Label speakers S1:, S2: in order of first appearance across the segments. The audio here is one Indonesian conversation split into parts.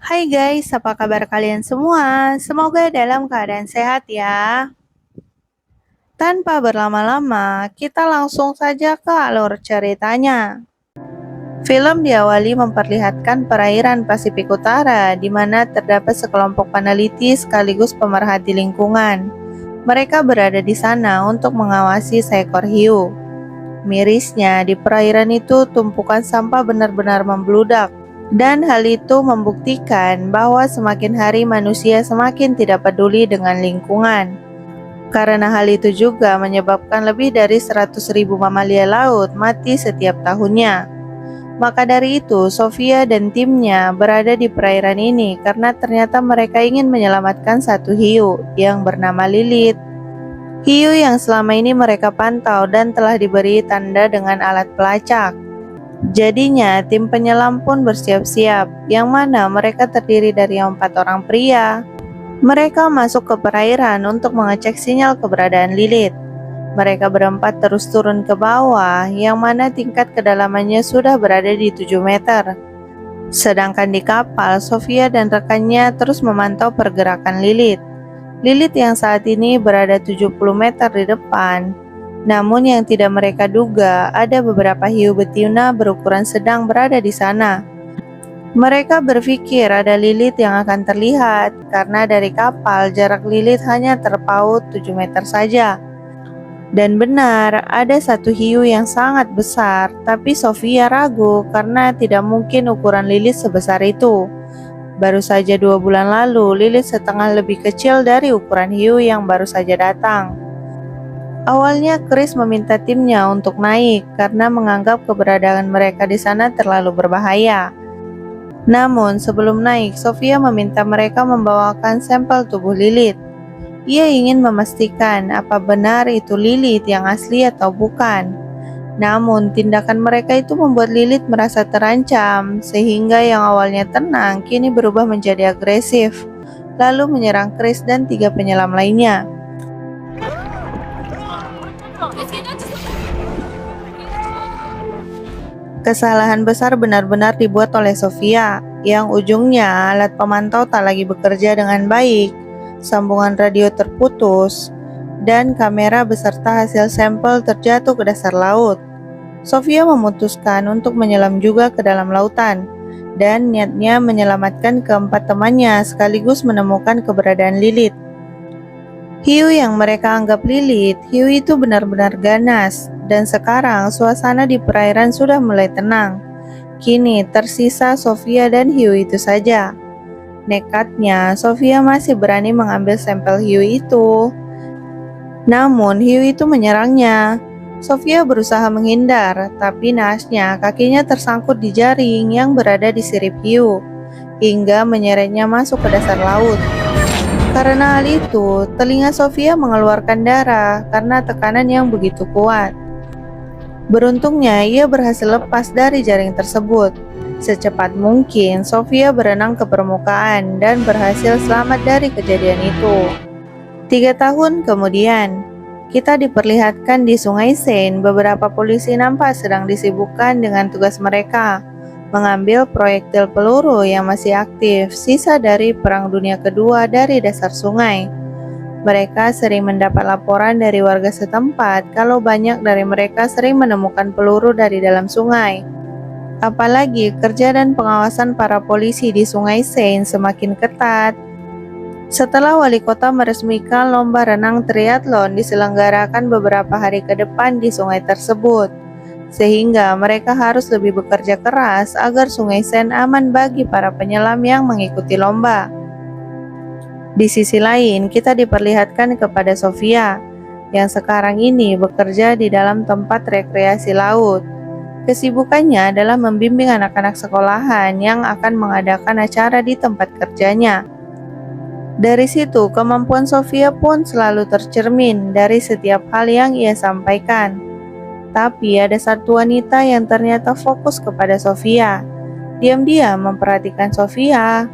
S1: Hai guys, apa kabar kalian semua? Semoga dalam keadaan sehat ya. Tanpa berlama-lama, kita langsung saja ke alur ceritanya. Film diawali memperlihatkan perairan Pasifik Utara, di mana terdapat sekelompok peneliti sekaligus pemerhati lingkungan. Mereka berada di sana untuk mengawasi seekor hiu. Mirisnya, di perairan itu tumpukan sampah benar-benar membludak. Dan hal itu membuktikan bahwa semakin hari manusia semakin tidak peduli dengan lingkungan. Karena hal itu juga menyebabkan lebih dari 100.000 mamalia laut mati setiap tahunnya. Maka dari itu, Sofia dan timnya berada di perairan ini karena ternyata mereka ingin menyelamatkan satu hiu yang bernama Lilith. Hiu yang selama ini mereka pantau dan telah diberi tanda dengan alat pelacak. Jadinya, tim penyelam pun bersiap-siap, yang mana mereka terdiri dari 4 orang pria. Mereka masuk ke perairan untuk mengecek sinyal keberadaan Lilith. Mereka berempat terus turun ke bawah, yang mana tingkat kedalamannya sudah berada di 7 meter. Sedangkan di kapal, Sofia dan rekannya terus memantau pergerakan Lilith. Lilith yang saat ini berada 70 meter di depan. Namun yang tidak mereka duga, ada beberapa hiu betina berukuran sedang berada di sana. Mereka berpikir ada Lilith yang akan terlihat, karena dari kapal jarak Lilith hanya terpaut 7 meter saja. Dan benar, ada satu hiu yang sangat besar, tapi Sofia ragu karena tidak mungkin ukuran Lilith sebesar itu. Baru saja 2 bulan lalu, Lilith setengah lebih kecil dari ukuran hiu yang baru saja datang. Awalnya Chris meminta timnya untuk naik karena menganggap keberadaan mereka di sana terlalu berbahaya. Namun sebelum naik, Sofia meminta mereka membawakan sampel tubuh Lilith. Ia ingin memastikan apa benar itu Lilith yang asli atau bukan. Namun tindakan mereka itu membuat Lilith merasa terancam, sehingga yang awalnya tenang kini berubah menjadi agresif, lalu menyerang Chris dan 3 penyelam lainnya. Kesalahan besar benar-benar dibuat oleh Sofia, yang ujungnya alat pemantau tak lagi bekerja dengan baik, sambungan radio terputus, dan kamera beserta hasil sampel terjatuh ke dasar laut. Sofia memutuskan untuk menyelam juga ke dalam lautan, dan niatnya menyelamatkan keempat temannya sekaligus menemukan keberadaan Lilith. Hiu yang mereka anggap Lilith, hiu itu benar-benar ganas, dan sekarang suasana di perairan sudah mulai tenang. Kini tersisa Sofia dan hiu itu saja. Nekatnya, Sofia masih berani mengambil sampel hiu itu. Namun hiu itu menyerangnya. Sofia berusaha menghindar, tapi naasnya kakinya tersangkut di jaring yang berada di sirip hiu, hingga menyeretnya masuk ke dasar laut. Karena hal itu, telinga Sofia mengeluarkan darah karena tekanan yang begitu kuat. Beruntungnya, ia berhasil lepas dari jaring tersebut. Secepat mungkin, Sofia berenang ke permukaan dan berhasil selamat dari kejadian itu. 3 tahun kemudian, kita diperlihatkan di Sungai Seine. Beberapa polisi nampak sedang disibukkan dengan tugas mereka, mengambil proyektil peluru yang masih aktif, sisa dari Perang Dunia Kedua dari dasar sungai. Mereka sering mendapat laporan dari warga setempat kalau banyak dari mereka sering menemukan peluru dari dalam sungai. Apalagi kerja dan pengawasan para polisi di Sungai Seine semakin ketat. Setelah wali kota meresmikan lomba renang triathlon diselenggarakan beberapa hari ke depan di sungai tersebut, sehingga mereka harus lebih bekerja keras agar Sungai Seine aman bagi para penyelam yang mengikuti lomba. Di sisi lain, kita diperlihatkan kepada Sofia, yang sekarang ini bekerja di dalam tempat rekreasi laut. Kesibukannya adalah membimbing anak-anak sekolahan yang akan mengadakan acara di tempat kerjanya. Dari situ, kemampuan Sofia pun selalu tercermin dari setiap hal yang ia sampaikan. Tapi ada satu wanita yang ternyata fokus kepada Sofia. Diam-diam memperhatikan Sofia.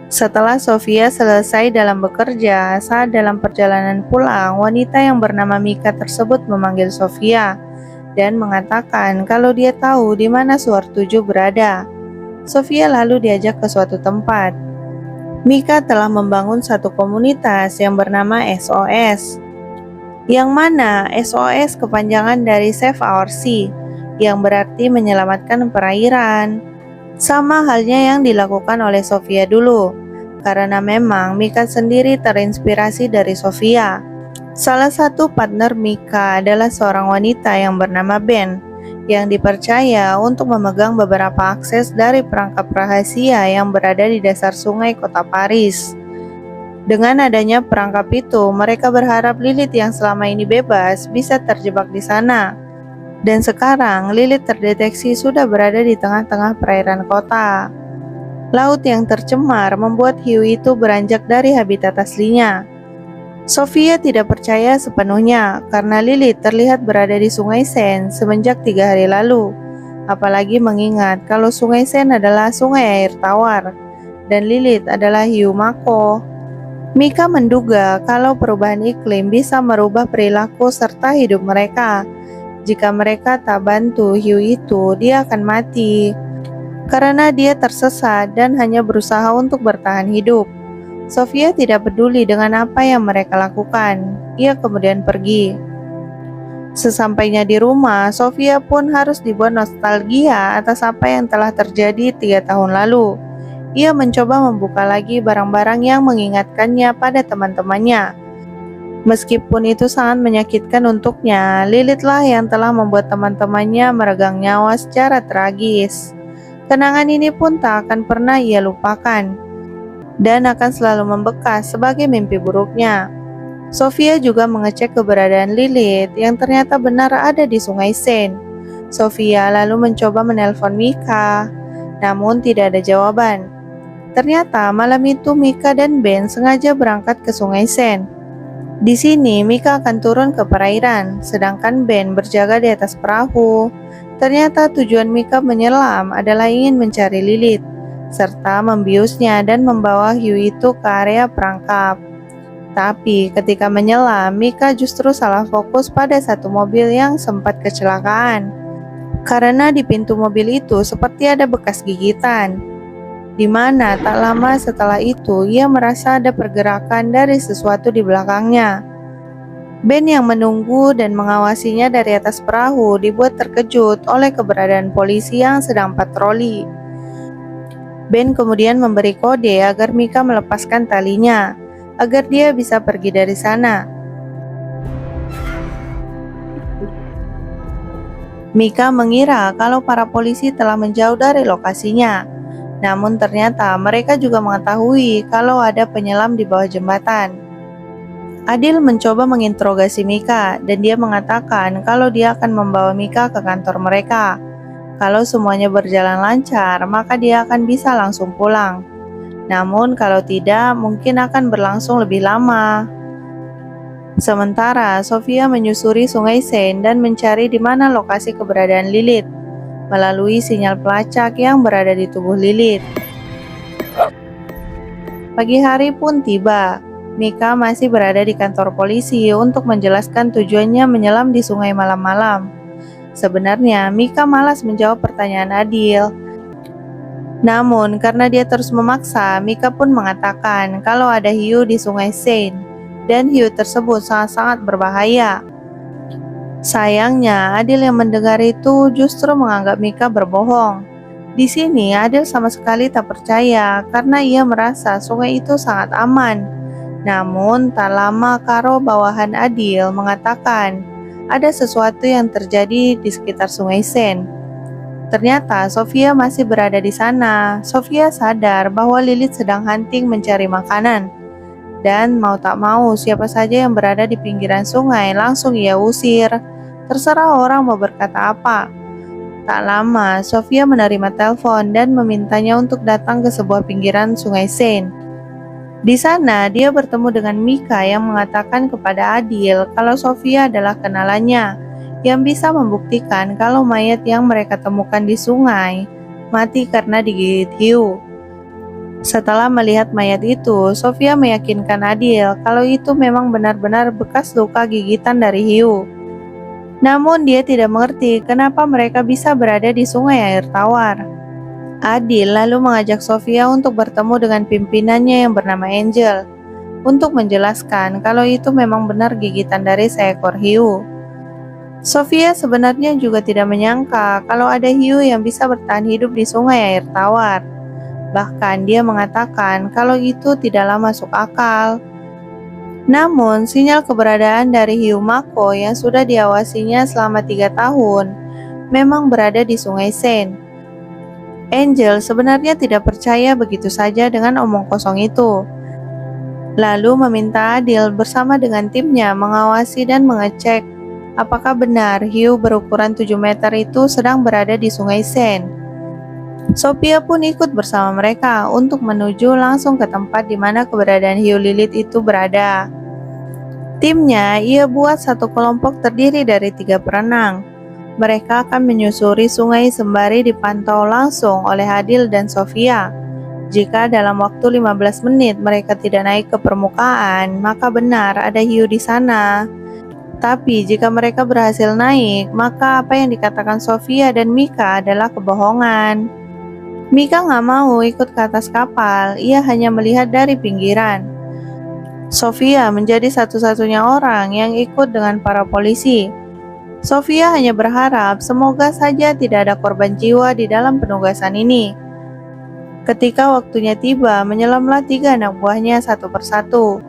S1: Setelah Sofia selesai dalam bekerja, saat dalam perjalanan pulang, wanita yang bernama Mika tersebut memanggil Sofia dan mengatakan kalau dia tahu di mana Suar 7 berada. Sofia lalu diajak ke suatu tempat. Mika telah membangun satu komunitas yang bernama SOS, yang mana SOS kepanjangan dari Save Our Sea, yang berarti menyelamatkan perairan. Sama halnya yang dilakukan oleh Sofia dulu, karena memang Mika sendiri terinspirasi dari Sofia. Salah satu partner Mika adalah seorang wanita yang bernama Ben, yang dipercaya untuk memegang beberapa akses dari perangkap rahasia yang berada di dasar sungai kota Paris. Dengan adanya perangkap itu, mereka berharap Lilith yang selama ini bebas bisa terjebak di sana. Dan sekarang, Lilith terdeteksi sudah berada di tengah-tengah perairan kota. Laut yang tercemar membuat hiu itu beranjak dari habitat aslinya. Sofia tidak percaya sepenuhnya karena Lilith terlihat berada di Sungai Seine semenjak 3 hari lalu. Apalagi mengingat kalau Sungai Seine adalah sungai air tawar dan Lilith adalah hiu mako. Mika menduga kalau perubahan iklim bisa merubah perilaku serta hidup mereka. Jika mereka tak bantu hiu itu, dia akan mati karena dia tersesat dan hanya berusaha untuk bertahan hidup. Sofia tidak peduli dengan apa yang mereka lakukan. Ia kemudian pergi. Sesampainya di rumah, Sofia pun harus dibuat nostalgia atas apa yang telah terjadi 3 tahun lalu. Ia mencoba membuka lagi barang-barang yang mengingatkannya pada teman-temannya. Meskipun itu sangat menyakitkan untuknya, Lilithlah yang telah membuat teman-temannya meregang nyawa secara tragis. Kenangan ini pun tak akan pernah ia lupakan dan akan selalu membekas sebagai mimpi buruknya. Sofia juga mengecek keberadaan Lilith yang ternyata benar ada di Sungai Seine. Sofia lalu mencoba menelpon Mika, namun tidak ada jawaban. Ternyata malam itu Mika dan Ben sengaja berangkat ke Sungai Seine. Di sini Mika akan turun ke perairan, sedangkan Ben berjaga di atas perahu. Ternyata tujuan Mika menyelam adalah ingin mencari Lilith, serta membiusnya dan membawa hiu itu ke area perangkap. Tapi ketika menyelam, Mika justru salah fokus pada satu mobil yang sempat kecelakaan. Karena di pintu mobil itu seperti ada bekas gigitan, di mana tak lama setelah itu ia merasa ada pergerakan dari sesuatu di belakangnya. Ben yang menunggu dan mengawasinya dari atas perahu dibuat terkejut oleh keberadaan polisi yang sedang patroli. Ben kemudian memberi kode agar Mika melepaskan talinya, agar dia bisa pergi dari sana. Mika mengira kalau para polisi telah menjauh dari lokasinya, namun ternyata mereka juga mengetahui kalau ada penyelam di bawah jembatan. Adil mencoba menginterogasi Mika dan dia mengatakan kalau dia akan membawa Mika ke kantor mereka. Kalau semuanya berjalan lancar, maka dia akan bisa langsung pulang. Namun kalau tidak, mungkin akan berlangsung lebih lama. Sementara Sofia menyusuri Sungai Seine dan mencari di mana lokasi keberadaan Lilith melalui sinyal pelacak yang berada di tubuh Lilith. Pagi hari pun tiba. Mika masih berada di kantor polisi untuk menjelaskan tujuannya menyelam di sungai malam-malam. Sebenarnya Mika malas menjawab pertanyaan Adil. Namun karena dia terus memaksa, Mika pun mengatakan kalau ada hiu di Sungai Seine dan hiu tersebut sangat-sangat berbahaya. Sayangnya Adil yang mendengar itu justru menganggap Mika berbohong. Di sini Adil sama sekali tak percaya karena ia merasa sungai itu sangat aman. Namun tak lama Karo bawahan Adil mengatakan ada sesuatu yang terjadi di sekitar Sungai Seine. Ternyata Sofia masih berada di sana. Sofia sadar bahwa Lilith sedang hunting mencari makanan. Dan mau tak mau siapa saja yang berada di pinggiran sungai langsung ia usir. Terserah orang mau berkata apa. Tak lama Sofia menerima telepon dan memintanya untuk datang ke sebuah pinggiran Sungai Seine. Di sana dia bertemu dengan Mika yang mengatakan kepada Adil kalau Sofia adalah kenalannya yang bisa membuktikan kalau mayat yang mereka temukan di sungai mati karena digigit hiu. Setelah melihat mayat itu, Sofia meyakinkan Adil kalau itu memang benar-benar bekas luka gigitan dari hiu. Namun dia tidak mengerti kenapa mereka bisa berada di sungai air tawar. Adil lalu mengajak Sofia untuk bertemu dengan pimpinannya yang bernama Angel untuk menjelaskan kalau itu memang benar gigitan dari seekor hiu. Sofia sebenarnya juga tidak menyangka kalau ada hiu yang bisa bertahan hidup di sungai air tawar. Bahkan dia mengatakan kalau itu tidaklah masuk akal. Namun, sinyal keberadaan dari hiu mako yang sudah diawasinya selama 3 tahun memang berada di Sungai Seine. Angel sebenarnya tidak percaya begitu saja dengan omong kosong itu. Lalu meminta Adil bersama dengan timnya mengawasi dan mengecek apakah benar hiu berukuran 7 meter itu sedang berada di Sungai Seine. Sophia pun ikut bersama mereka untuk menuju langsung ke tempat di mana keberadaan hiu lilit itu berada. Timnya ia buat satu kelompok terdiri dari 3 perenang. Mereka akan menyusuri sungai sembari dipantau langsung oleh Adil dan Sofia. Jika dalam waktu 15 menit mereka tidak naik ke permukaan, maka benar ada hiu di sana. Tapi jika mereka berhasil naik, maka apa yang dikatakan Sofia dan Mika adalah kebohongan. Mika nggak mau ikut ke atas kapal, ia hanya melihat dari pinggiran. Sofia menjadi satu-satunya orang yang ikut dengan para polisi. Sofia hanya berharap semoga saja tidak ada korban jiwa di dalam penugasan ini. Ketika waktunya tiba, menyelamlah 3 anak buahnya satu persatu.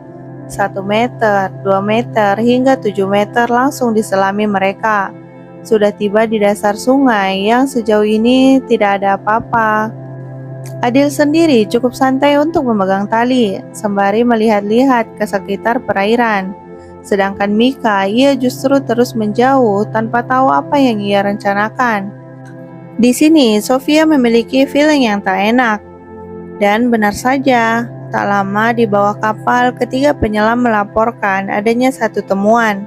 S1: 1 meter, 2 meter, hingga 7 meter langsung diselami mereka. Sudah tiba di dasar sungai yang sejauh ini tidak ada apa-apa. Adil sendiri cukup santai untuk memegang tali, sembari melihat-lihat ke sekitar perairan. Sedangkan Mika, ia justru terus menjauh tanpa tahu apa yang ia rencanakan. Di sini, Sofia memiliki feeling yang tak enak. Dan benar saja, tak lama di bawah kapal, ketiga penyelam melaporkan adanya satu temuan.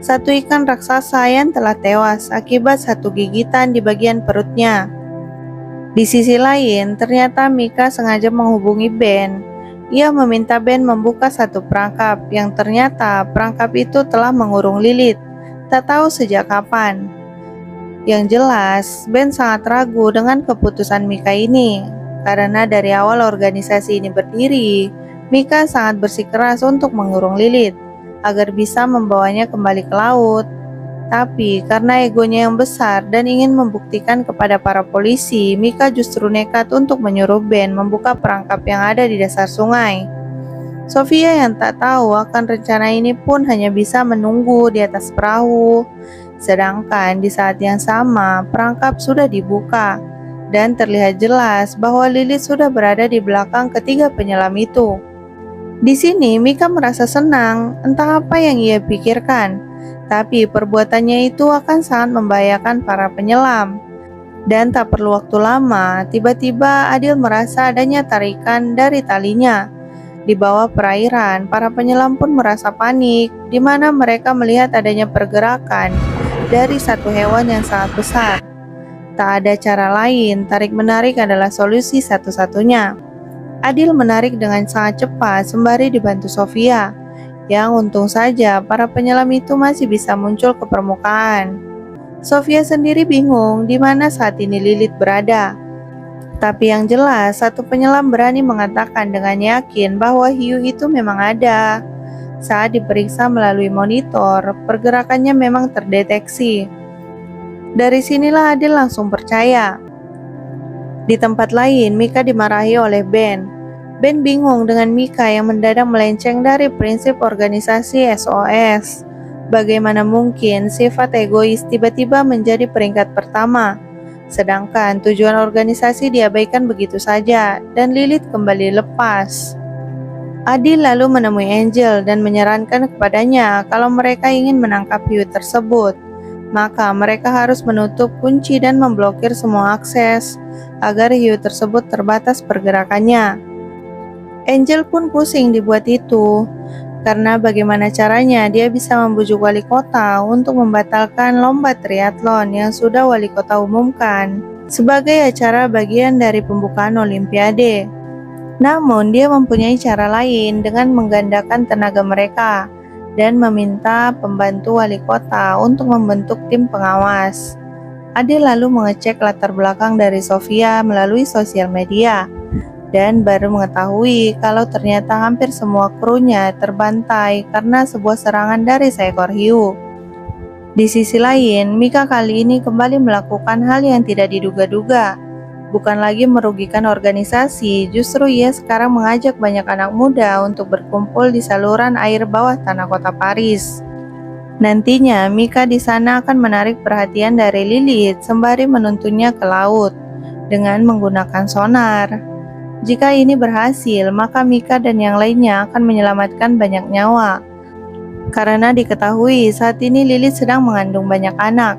S1: Satu ikan raksasa yang telah tewas akibat satu gigitan di bagian perutnya. Di sisi lain, ternyata Mika sengaja menghubungi Ben. Ia meminta Ben membuka satu perangkap yang ternyata perangkap itu telah mengurung Lilith. Tak tahu sejak kapan. Yang jelas, Ben sangat ragu dengan keputusan Mika ini. Karena dari awal organisasi ini berdiri, Mika sangat bersikeras untuk mengurung Lilith agar bisa membawanya kembali ke laut. Tapi karena egonya yang besar dan ingin membuktikan kepada para polisi, Mika justru nekat untuk menyuruh Ben membuka perangkap yang ada di dasar sungai. Sofia yang tak tahu akan rencana ini pun hanya bisa menunggu di atas perahu. Sedangkan di saat yang sama, perangkap sudah dibuka dan terlihat jelas bahwa Lilith sudah berada di belakang ketiga penyelam itu. Di sini Mika merasa senang, entah apa yang ia pikirkan. Tapi perbuatannya itu akan sangat membahayakan para penyelam. Dan tak perlu waktu lama, tiba-tiba Adil merasa adanya tarikan dari talinya. Di bawah perairan, para penyelam pun merasa panik, di mana mereka melihat adanya pergerakan dari satu hewan yang sangat besar. Tak ada cara lain, tarik-menarik adalah solusi satu-satunya. Adil menarik dengan sangat cepat sembari dibantu Sofia. Yang untung saja para penyelam itu masih bisa muncul ke permukaan. Sofia sendiri bingung di mana saat ini Lilith berada. Tapi yang jelas, satu penyelam berani mengatakan dengan yakin bahwa hiu itu memang ada. Saat diperiksa melalui monitor, pergerakannya memang terdeteksi. Dari sinilah Adil langsung percaya. Di tempat lain, Mika dimarahi oleh Ben. Ben bingung dengan Mika yang mendadak melenceng dari prinsip organisasi SOS. Bagaimana mungkin sifat egois tiba-tiba menjadi peringkat pertama, sedangkan tujuan organisasi diabaikan begitu saja dan Lilith kembali lepas. Adil lalu menemui Angel dan menyarankan kepadanya kalau mereka ingin menangkap hiu tersebut, maka mereka harus menutup kunci dan memblokir semua akses agar hiu tersebut terbatas pergerakannya. Angel pun pusing dibuat itu, karena bagaimana caranya dia bisa membujuk wali kota untuk membatalkan lomba triathlon yang sudah wali kota umumkan sebagai acara bagian dari pembukaan Olimpiade. Namun dia mempunyai cara lain dengan menggandakan tenaga mereka dan meminta pembantu wali kota untuk membentuk tim pengawas. Adil lalu mengecek latar belakang dari Sofia melalui sosial media dan baru mengetahui kalau ternyata hampir semua krunya terbantai karena sebuah serangan dari seekor hiu. Di sisi lain, Mika kali ini kembali melakukan hal yang tidak diduga-duga. Bukan lagi merugikan organisasi, justru ia sekarang mengajak banyak anak muda untuk berkumpul di saluran air bawah tanah kota Paris. Nantinya, Mika di sana akan menarik perhatian dari Lilith sembari menuntunnya ke laut dengan menggunakan sonar. Jika ini berhasil, maka Mika dan yang lainnya akan menyelamatkan banyak nyawa. Karena diketahui saat ini Lilith sedang mengandung banyak anak.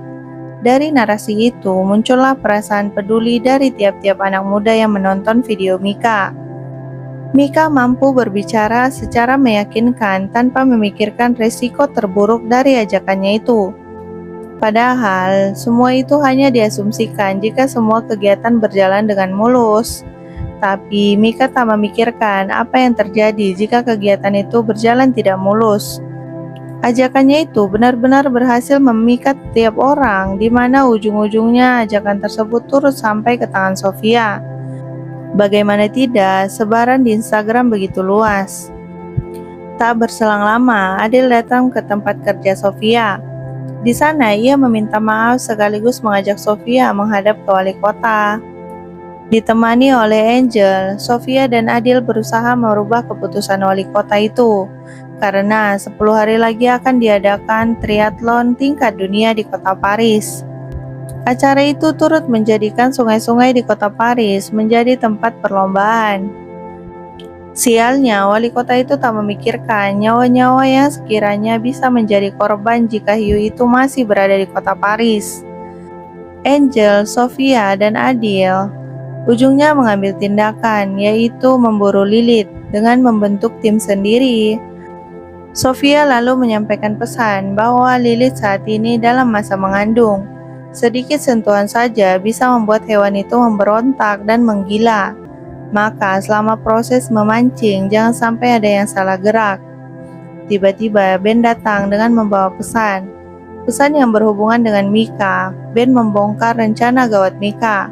S1: Dari narasi itu, muncullah perasaan peduli dari tiap-tiap anak muda yang menonton video Mika. Mika mampu berbicara secara meyakinkan tanpa memikirkan resiko terburuk dari ajakannya itu. Padahal, semua itu hanya diasumsikan jika semua kegiatan berjalan dengan mulus. Tapi, Mika tak memikirkan apa yang terjadi jika kegiatan itu berjalan tidak mulus. Ajakannya itu benar-benar berhasil memikat tiap orang, di mana ujung-ujungnya ajakan tersebut turut sampai ke tangan Sofia. Bagaimana tidak, sebaran di Instagram begitu luas. Tak berselang lama, Adil datang ke tempat kerja Sofia. Di sana, ia meminta maaf sekaligus mengajak Sofia menghadap ke wali kota. Ditemani oleh Angel, Sofia dan Adil berusaha merubah keputusan wali kota itu. Karena 10 hari lagi akan diadakan triathlon tingkat dunia di kota Paris. Acara itu turut menjadikan sungai-sungai di kota Paris menjadi tempat perlombaan. Sialnya, wali kota itu tak memikirkan nyawa-nyawa yang sekiranya bisa menjadi korban jika hiu itu masih berada di kota Paris. Angel, Sofia, dan Adil ujungnya mengambil tindakan, yaitu memburu Lilith dengan membentuk tim sendiri. Sofia lalu menyampaikan pesan bahwa Lilith saat ini dalam masa mengandung. Sedikit sentuhan saja bisa membuat hewan itu memberontak dan menggila. Maka selama proses memancing jangan sampai ada yang salah gerak. Tiba-tiba Ben datang dengan membawa pesan. Pesan yang berhubungan dengan Mika. Ben membongkar rencana gawat Mika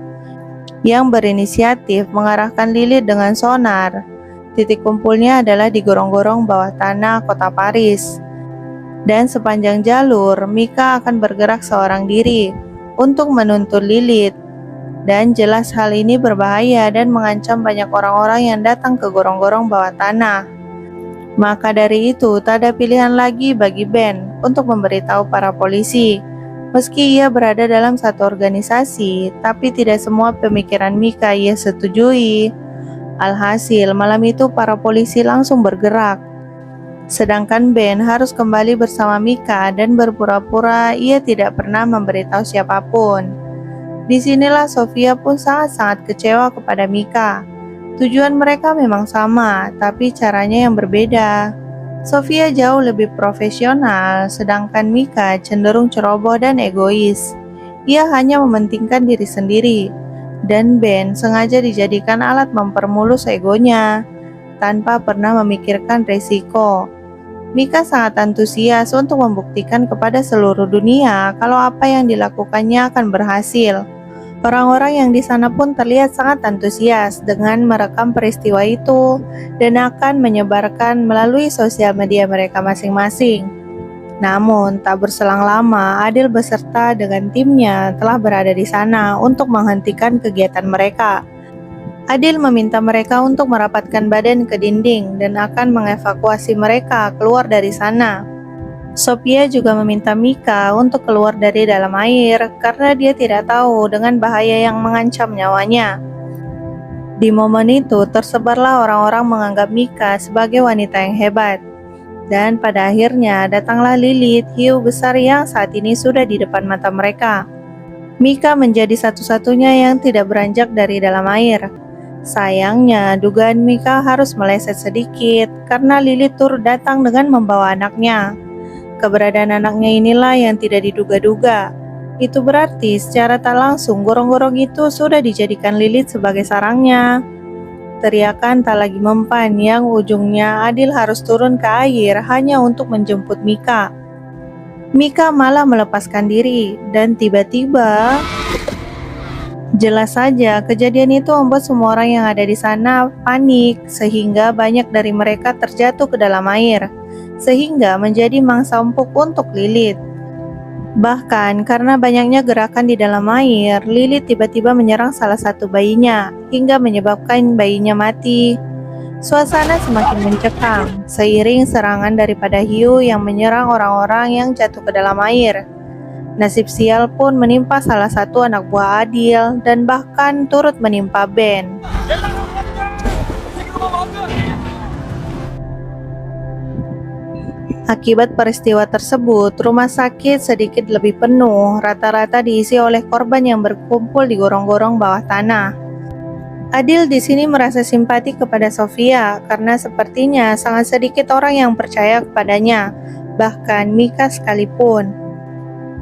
S1: yang berinisiatif mengarahkan Lilith dengan sonar. Titik kumpulnya adalah di gorong-gorong bawah tanah kota Paris. Dan sepanjang jalur, Mika akan bergerak seorang diri untuk menuntun Lilith. Dan jelas hal ini berbahaya dan mengancam banyak orang-orang yang datang ke gorong-gorong bawah tanah. Maka dari itu, tak ada pilihan lagi bagi Ben untuk memberitahu para polisi. Meski ia berada dalam satu organisasi, tapi tidak semua pemikiran Mika ia setujui. Alhasil, malam itu para polisi langsung bergerak. Sedangkan Ben harus kembali bersama Mika dan berpura-pura ia tidak pernah memberitahu siapapun. Disinilah Sofia pun sangat-sangat kecewa kepada Mika. Tujuan mereka memang sama, tapi caranya yang berbeda. Sofia jauh lebih profesional, sedangkan Mika cenderung ceroboh dan egois. Ia hanya mementingkan diri sendiri. Dan Ben sengaja dijadikan alat mempermulus egonya, tanpa pernah memikirkan resiko. Mika sangat antusias untuk membuktikan kepada seluruh dunia kalau apa yang dilakukannya akan berhasil. Orang-orang yang di sana pun terlihat sangat antusias dengan merekam peristiwa itu dan akan menyebarkan melalui sosial media mereka masing-masing. Namun, tak berselang lama, Adil beserta dengan timnya telah berada di sana untuk menghentikan kegiatan mereka. Adil meminta mereka untuk merapatkan badan ke dinding dan akan mengevakuasi mereka keluar dari sana. Sofia juga meminta Mika untuk keluar dari dalam air karena dia tidak tahu dengan bahaya yang mengancam nyawanya. Di momen itu, tersebarlah orang-orang menganggap Mika sebagai wanita yang hebat. Dan pada akhirnya datanglah Lilith, hiu besar yang saat ini sudah di depan mata mereka. Mika menjadi satu-satunya yang tidak beranjak dari dalam air. Sayangnya, dugaan Mika harus meleset sedikit karena Lilith turut datang dengan membawa anaknya. Keberadaan anaknya inilah yang tidak diduga-duga. Itu berarti secara tak langsung gorong-gorong itu sudah dijadikan Lilith sebagai sarangnya. Teriakan tak lagi mempan yang ujungnya Adil harus turun ke air hanya untuk menjemput Mika. Mika malah melepaskan diri dan tiba-tiba jelas saja kejadian itu membuat semua orang yang ada di sana panik sehingga banyak dari mereka terjatuh ke dalam air sehingga menjadi mangsa empuk untuk Lilith. Bahkan karena banyaknya gerakan di dalam air, Lilith tiba-tiba menyerang salah satu bayinya hingga menyebabkan bayinya mati. Suasana semakin mencekam seiring serangan daripada hiu yang menyerang orang-orang yang jatuh ke dalam air. Nasib sial pun menimpa salah satu anak buah Adil dan bahkan turut menimpa Ben. Akibat peristiwa tersebut, rumah sakit sedikit lebih penuh, rata-rata diisi oleh korban yang berkumpul di gorong-gorong bawah tanah. Adil di sini merasa simpati kepada Sofia karena sepertinya sangat sedikit orang yang percaya kepadanya, bahkan Mika sekalipun.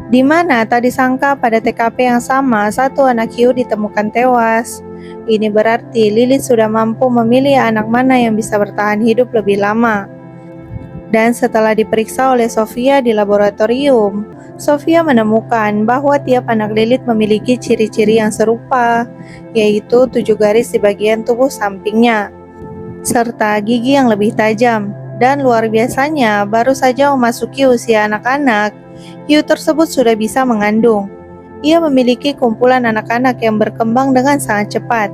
S1: Di mana tak disangka pada TKP yang sama, satu anak hiu ditemukan tewas. Ini berarti Lilith sudah mampu memilih anak mana yang bisa bertahan hidup lebih lama. Dan setelah diperiksa oleh Sofia di laboratorium, Sofia menemukan bahwa tiap anak Lilith memiliki ciri-ciri yang serupa, yaitu 7 garis di bagian tubuh sampingnya, serta gigi yang lebih tajam. Dan luar biasanya, baru saja memasuki usia anak-anak, hiu tersebut sudah bisa mengandung. Ia memiliki kumpulan anak-anak yang berkembang dengan sangat cepat.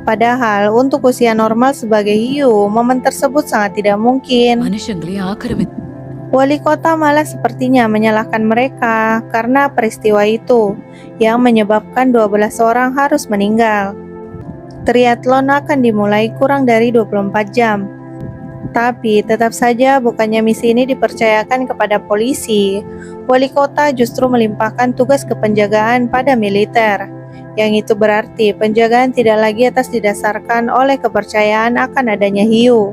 S1: Padahal untuk usia normal sebagai hiu, momen tersebut sangat tidak mungkin. Wali kota malah sepertinya menyalahkan mereka karena peristiwa itu yang menyebabkan 12 orang harus meninggal. Triathlon akan dimulai kurang dari 24 jam. Tapi tetap saja bukannya misi ini dipercayakan kepada polisi, wali kota justru melimpahkan tugas kepenjagaan pada militer. Yang itu berarti penjagaan tidak lagi atas didasarkan oleh kepercayaan akan adanya hiu.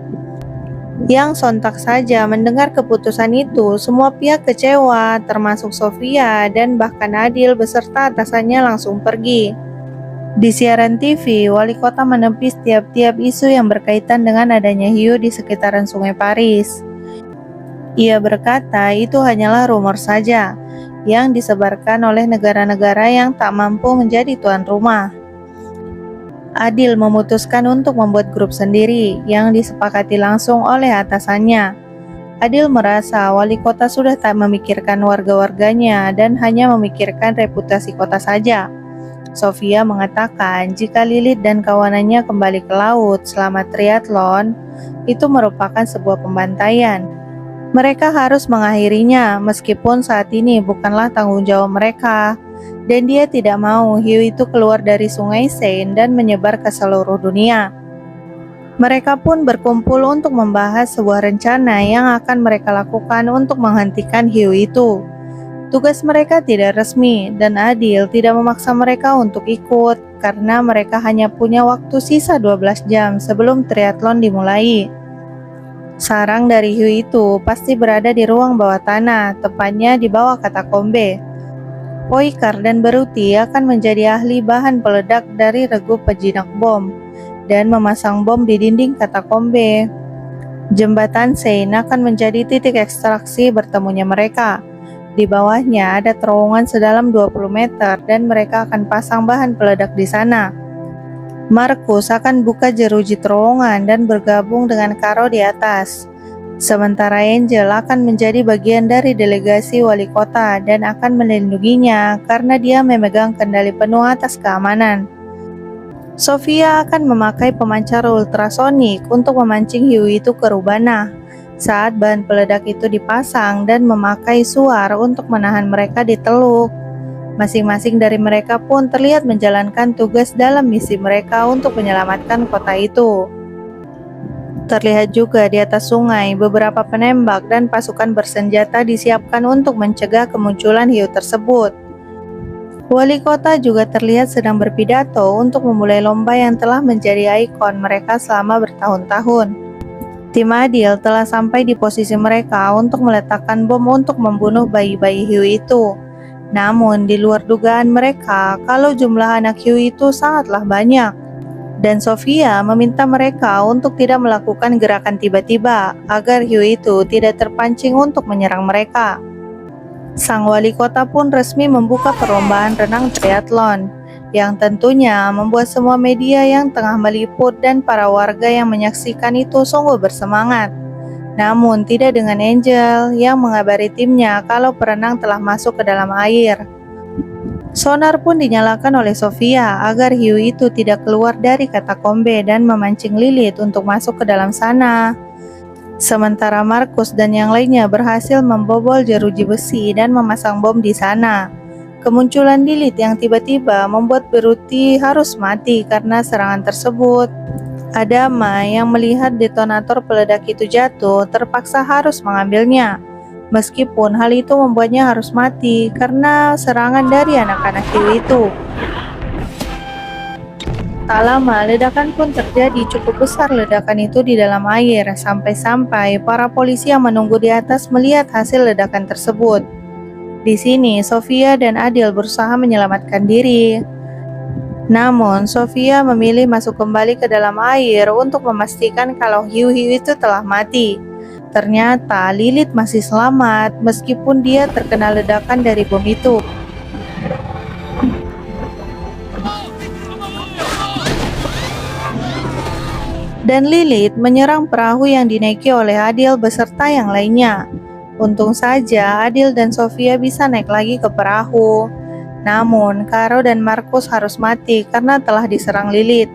S1: Yang sontak saja mendengar keputusan itu, semua pihak kecewa, termasuk Sofia dan bahkan Adil beserta atasannya langsung pergi. Di siaran TV, wali kota menepis tiap-tiap isu yang berkaitan dengan adanya hiu di sekitaran Sungai Paris. Ia berkata itu hanyalah rumor saja, yang disebarkan oleh negara-negara yang tak mampu menjadi tuan rumah. Adil memutuskan untuk membuat grup sendiri yang disepakati langsung oleh atasannya. Adil merasa wali kota sudah tak memikirkan warga-warganya dan hanya memikirkan reputasi kota saja. Sofia mengatakan jika Lilith dan kawanannya kembali ke laut selama triathlon, itu merupakan sebuah pembantaian. Mereka harus mengakhirinya meskipun saat ini bukanlah tanggung jawab mereka. Dan dia tidak mau hiu itu keluar dari sungai Seine dan menyebar ke seluruh dunia. Mereka pun berkumpul untuk membahas sebuah rencana yang akan mereka lakukan untuk menghentikan hiu itu. Tugas mereka tidak resmi dan Adil tidak memaksa mereka untuk ikut karena mereka hanya punya waktu sisa 12 jam sebelum triathlon dimulai. Sarang dari hiu itu pasti berada di ruang bawah tanah, tepatnya di bawah katakombe. Poikar dan Beruti akan menjadi ahli bahan peledak dari regu pejinak bom dan memasang bom di dinding katakombe. Jembatan Seine akan menjadi titik ekstraksi bertemunya mereka. Di bawahnya ada terowongan sedalam 20 meter dan mereka akan pasang bahan peledak di sana. Markus akan buka jeruji terowongan dan bergabung dengan Caro di atas. Sementara Angel akan menjadi bagian dari delegasi wali kota dan akan melindunginya karena dia memegang kendali penuh atas keamanan. Sofia akan memakai pemancar ultrasonik untuk memancing hiu itu ke Rubana saat bahan peledak itu dipasang dan memakai suar untuk menahan mereka di teluk. Masing-masing dari mereka pun terlihat menjalankan tugas dalam misi mereka untuk menyelamatkan kota itu. Terlihat juga di atas sungai, beberapa penembak dan pasukan bersenjata disiapkan untuk mencegah kemunculan hiu tersebut. Wali kota juga terlihat sedang berpidato untuk memulai lomba yang telah menjadi ikon mereka selama bertahun-tahun. Tim Adil telah sampai di posisi mereka untuk meletakkan bom untuk membunuh bayi-bayi hiu itu. Namun di luar dugaan mereka kalau jumlah anak hiu itu sangatlah banyak. Dan Sofia meminta mereka untuk tidak melakukan gerakan tiba-tiba agar hiu itu tidak terpancing untuk menyerang mereka. Sang wali kota pun resmi membuka perlombaan renang triathlon, yang tentunya membuat semua media yang tengah meliput dan para warga yang menyaksikan itu sungguh bersemangat. Namun tidak dengan Angel yang mengabari timnya kalau perenang telah masuk ke dalam air. Sonar pun dinyalakan oleh Sofia agar hiu itu tidak keluar dari katakombe dan memancing Lilith untuk masuk ke dalam sana. Sementara Markus dan yang lainnya berhasil membobol jeruji besi dan memasang bom di sana. Kemunculan Lilith yang tiba-tiba membuat Beruti harus mati karena serangan tersebut. Adama yang melihat detonator peledak itu jatuh terpaksa harus mengambilnya. Meskipun hal itu membuatnya harus mati karena serangan dari anak-anak hiu itu. Tak lama, ledakan pun terjadi. Cukup besar ledakan itu di dalam air, sampai-sampai para polisi yang menunggu di atas melihat hasil ledakan tersebut. Di sini, Sofia dan Adil berusaha menyelamatkan diri. Namun, Sofia memilih masuk kembali ke dalam air untuk memastikan kalau hiu-hiu itu telah mati. Ternyata Lilith masih selamat meskipun dia terkena ledakan dari bom itu. Dan Lilith menyerang perahu yang dinaiki oleh Adil beserta yang lainnya. Untung saja Adil dan Sofia bisa naik lagi ke perahu. Namun, Caro dan Markus harus mati karena telah diserang Lilith.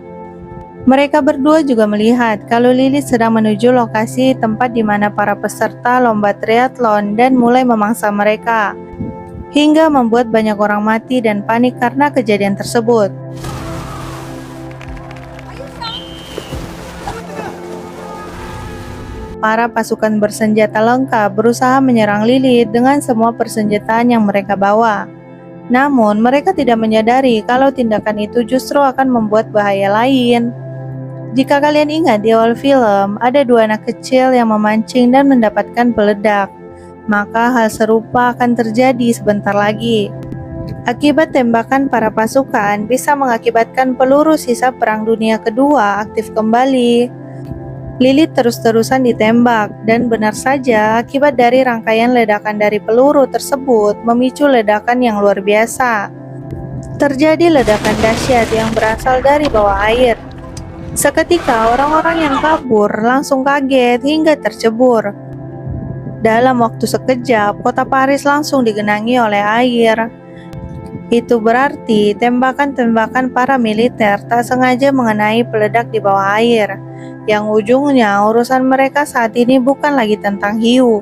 S1: Mereka berdua juga melihat kalau Lilith sedang menuju lokasi tempat di mana para peserta lomba triathlon dan mulai memangsa mereka, hingga membuat banyak orang mati dan panik karena kejadian tersebut. Para pasukan bersenjata lengkap berusaha menyerang Lilith dengan semua persenjataan yang mereka bawa. Namun, mereka tidak menyadari kalau tindakan itu justru akan membuat bahaya lain. Jika kalian ingat di awal film, ada dua anak kecil yang memancing dan mendapatkan peledak. Maka hal serupa akan terjadi sebentar lagi. Akibat tembakan para pasukan bisa mengakibatkan peluru sisa Perang Dunia Kedua aktif kembali. Lilith terus-terusan ditembak, dan benar saja akibat dari rangkaian ledakan dari peluru tersebut memicu ledakan yang luar biasa. Terjadi ledakan dahsyat yang berasal dari bawah air. Seketika orang-orang yang kabur langsung kaget hingga tercebur. Dalam waktu sekejap, kota Paris langsung digenangi oleh air. Itu berarti tembakan-tembakan para militer tak sengaja mengenai peledak di bawah air, yang ujungnya urusan mereka saat ini bukan lagi tentang hiu,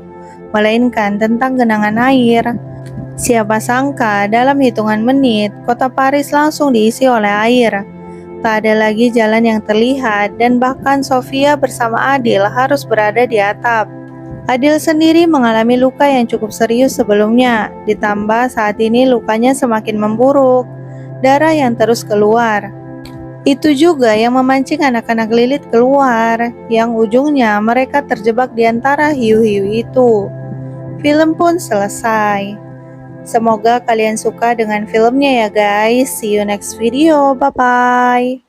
S1: melainkan tentang genangan air. Siapa sangka dalam hitungan menit, kota Paris langsung diisi oleh air. Tak ada lagi jalan yang terlihat dan bahkan Sofia bersama Adil harus berada di atap. Adil sendiri mengalami luka yang cukup serius sebelumnya, ditambah saat ini lukanya semakin memburuk, darah yang terus keluar. Itu juga yang memancing anak-anak Lilith keluar, yang ujungnya mereka terjebak di antara hiu-hiu itu. Film pun selesai. Semoga kalian suka dengan filmnya ya guys. See you next video. Bye-bye.